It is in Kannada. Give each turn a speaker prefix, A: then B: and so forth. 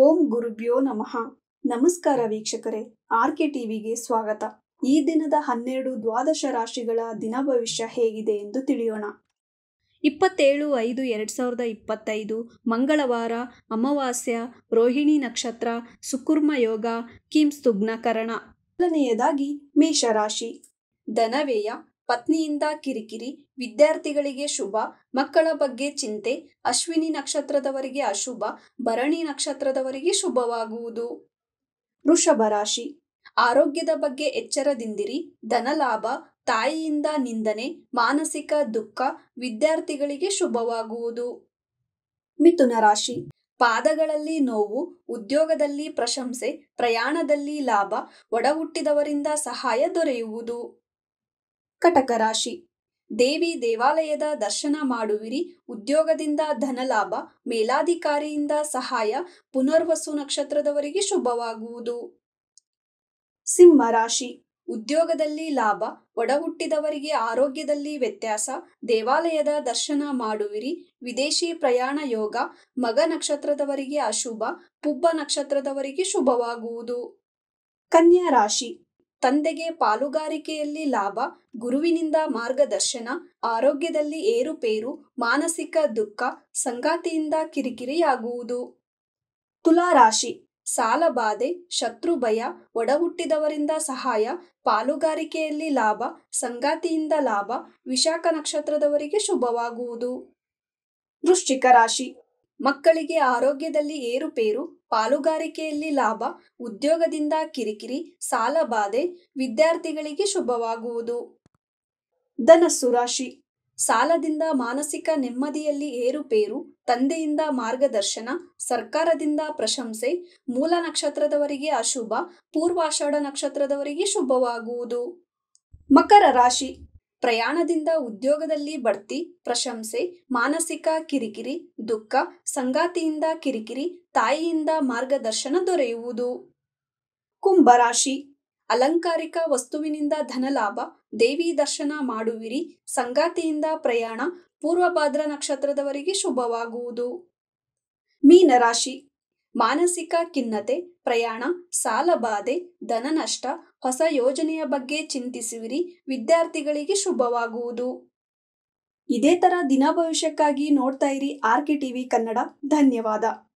A: ಓಂ ಗುರುಭ್ಯೋ ನಮಃ. ನಮಸ್ಕಾರ ವೀಕ್ಷಕರೇ, ಆರ್ಕೆ ಟಿವಿಗೆ ಸ್ವಾಗತ. ಈ ದಿನದ 12 ದ್ವಾದಶ ರಾಶಿಗಳ ದಿನ ಭವಿಷ್ಯ ಹೇಗಿದೆ ಎಂದು ತಿಳಿಯೋಣ. 27/5/2025 ಮಂಗಳವಾರ, ಅಮಾವಾಸ್ಯ, ರೋಹಿಣಿ ನಕ್ಷತ್ರ, ಸುಕುರ್ಮ ಯೋಗ, ಕಿಂಸ್ತುಗ್ನ ಕರಣ. ಮೊದಲನೆಯದಾಗಿ ಮೇಷರಾಶಿ. ಧನವ್ಯಯ, ಪತ್ನಿಯಿಂದ ಕಿರಿಕಿರಿ, ವಿದ್ಯಾರ್ಥಿಗಳಿಗೆ ಶುಭ, ಮಕ್ಕಳ ಬಗ್ಗೆ ಚಿಂತೆ. ಅಶ್ವಿನಿ ನಕ್ಷತ್ರದವರಿಗೆ ಅಶುಭ, ಭರಣಿ ನಕ್ಷತ್ರದವರಿಗೆ ಶುಭವಾಗುವುದು. ವೃಷಭ ರಾಶಿ. ಆರೋಗ್ಯದ ಬಗ್ಗೆ ಎಚ್ಚರದಿಂದಿರಿ. ಧನಲಾಭ, ತಾಯಿಯಿಂದ ನಿಂದನೆ, ಮಾನಸಿಕ ದುಃಖ, ವಿದ್ಯಾರ್ಥಿಗಳಿಗೆ ಶುಭವಾಗುವುದು. ಮಿಥುನ ರಾಶಿ. ಪಾದಗಳಲ್ಲಿ ನೋವು, ಉದ್ಯೋಗದಲ್ಲಿ ಪ್ರಶಂಸೆ, ಪ್ರಯಾಣದಲ್ಲಿ ಲಾಭ, ಒಡಹುಟ್ಟಿದವರಿಂದ ಸಹಾಯ ದೊರೆಯುವುದು. ಕಟಕ ರಾಶಿ. ದೇವಿ ದೇವಾಲಯದ ದರ್ಶನ ಮಾಡುವಿರಿ. ಉದ್ಯೋಗದಿಂದ ಧನಲಾಭ, ಮೇಲಾಧಿಕಾರಿಯಿಂದ ಸಹಾಯ, ಪುನರ್ವಸು ನಕ್ಷತ್ರದವರಿಗೆ ಶುಭವಾಗುವುದು. ಸಿಂಹ ರಾಶಿ. ಉದ್ಯೋಗದಲ್ಲಿ ಲಾಭ, ಒಡಹುಟ್ಟಿದವರಿಗೆ ಆರೋಗ್ಯದಲ್ಲಿ ವ್ಯತ್ಯಾಸ, ದೇವಾಲಯದ ದರ್ಶನ ಮಾಡುವಿರಿ. ವಿದೇಶಿ ಪ್ರಯಾಣ ಯೋಗ, ಮಗ ನಕ್ಷತ್ರದವರಿಗೆ ಅಶುಭ, ಪುಬ್ಬ ನಕ್ಷತ್ರದವರಿಗೆ ಶುಭವಾಗುವುದು. ಕನ್ಯಾ ರಾಶಿ. ತಂದೆಗೆ ಪಾಲುಗಾರಿಕೆಯಲ್ಲಿ ಲಾಭ, ಗುರುವಿನಿಂದ ಮಾರ್ಗದರ್ಶನ, ಆರೋಗ್ಯದಲ್ಲಿ ಏರುಪೇರು, ಮಾನಸಿಕ ದುಃಖ, ಸಂಗಾತಿಯಿಂದ ಕಿರಿಕಿರಿಯಾಗುವುದು. ತುಲಾ ರಾಶಿ. ಸಾಲಬಾಧೆ, ಶತ್ರು ಭಯ, ಒಡಹುಟ್ಟಿದವರಿಂದ ಸಹಾಯ, ಪಾಲುಗಾರಿಕೆಯಲ್ಲಿ ಲಾಭ, ಸಂಗಾತಿಯಿಂದ ಲಾಭ, ವಿಶಾಖ ನಕ್ಷತ್ರದವರಿಗೆ ಶುಭವಾಗುವುದು. ವೃಶ್ಚಿಕ ರಾಶಿ. ಮಕ್ಕಳಿಗೆ ಆರೋಗ್ಯದಲ್ಲಿ ಏರುಪೇರು, ಪಾಲುಗಾರಿಕೆಯಲ್ಲಿ ಲಾಭ, ಉದ್ಯೋಗದಿಂದ ಕಿರಿಕಿರಿ, ಸಾಲಬಾಧೆ, ವಿದ್ಯಾರ್ಥಿಗಳಿಗೆ ಶುಭವಾಗುವುದು. ಧನಸ್ಸು ರಾಶಿ. ಸಾಲದಿಂದ ಮಾನಸಿಕ ನೆಮ್ಮದಿಯಲ್ಲಿ ಏರುಪೇರು, ತಂದೆಯಿಂದ ಮಾರ್ಗದರ್ಶನ, ಸರ್ಕಾರದಿಂದ ಪ್ರಶಂಸೆ, ಮೂಲ ನಕ್ಷತ್ರದವರಿಗೆ ಅಶುಭ, ಪೂರ್ವಾಷಾಢ ನಕ್ಷತ್ರದವರಿಗೆ ಶುಭವಾಗುವುದು. ಮಕರ ರಾಶಿ. ಪ್ರಯಾಣದಿಂದ ಉದ್ಯೋಗದಲ್ಲಿ ಬಡ್ತಿ, ಪ್ರಶಂಸೆ, ಮಾನಸಿಕ ಕಿರಿಕಿರಿ, ದುಃಖ, ಸಂಗಾತಿಯಿಂದ ಕಿರಿಕಿರಿ, ತಾಯಿಯಿಂದ ಮಾರ್ಗದರ್ಶನ ದೊರೆಯುವುದು. ಕುಂಭರಾಶಿ. ಅಲಂಕಾರಿಕ ವಸ್ತುವಿನಿಂದ ಧನಲಾಭ, ದೇವಿ ದರ್ಶನ ಮಾಡುವಿರಿ. ಸಂಗಾತಿಯಿಂದ ಪ್ರಯಾಣ, ಪೂರ್ವಭಾದ್ರ ನಕ್ಷತ್ರದವರಿಗೆ ಶುಭವಾಗುವುದು. ಮೀನರಾಶಿ. ಮಾನಸಿಕ ಖಿನ್ನತೆ, ಪ್ರಯಾಣ, ಸಾಲಬಾಧೆ, ಧನನಷ್ಟ, ಹೊಸ ಯೋಜನೆಯ ಬಗ್ಗೆ ಚಿಂತಿಸುವಿರಿ. ವಿದ್ಯಾರ್ಥಿಗಳಿಗೆ ಶುಭವಾಗುವುದು. ಇದೇ ತರ ದಿನ ಭವಿಷ್ಯಕ್ಕಾಗಿ ನೋಡ್ತಾ ಇರಿ ಆರ್ಕೆ ಟಿವಿ ಕನ್ನಡ. ಧನ್ಯವಾದ.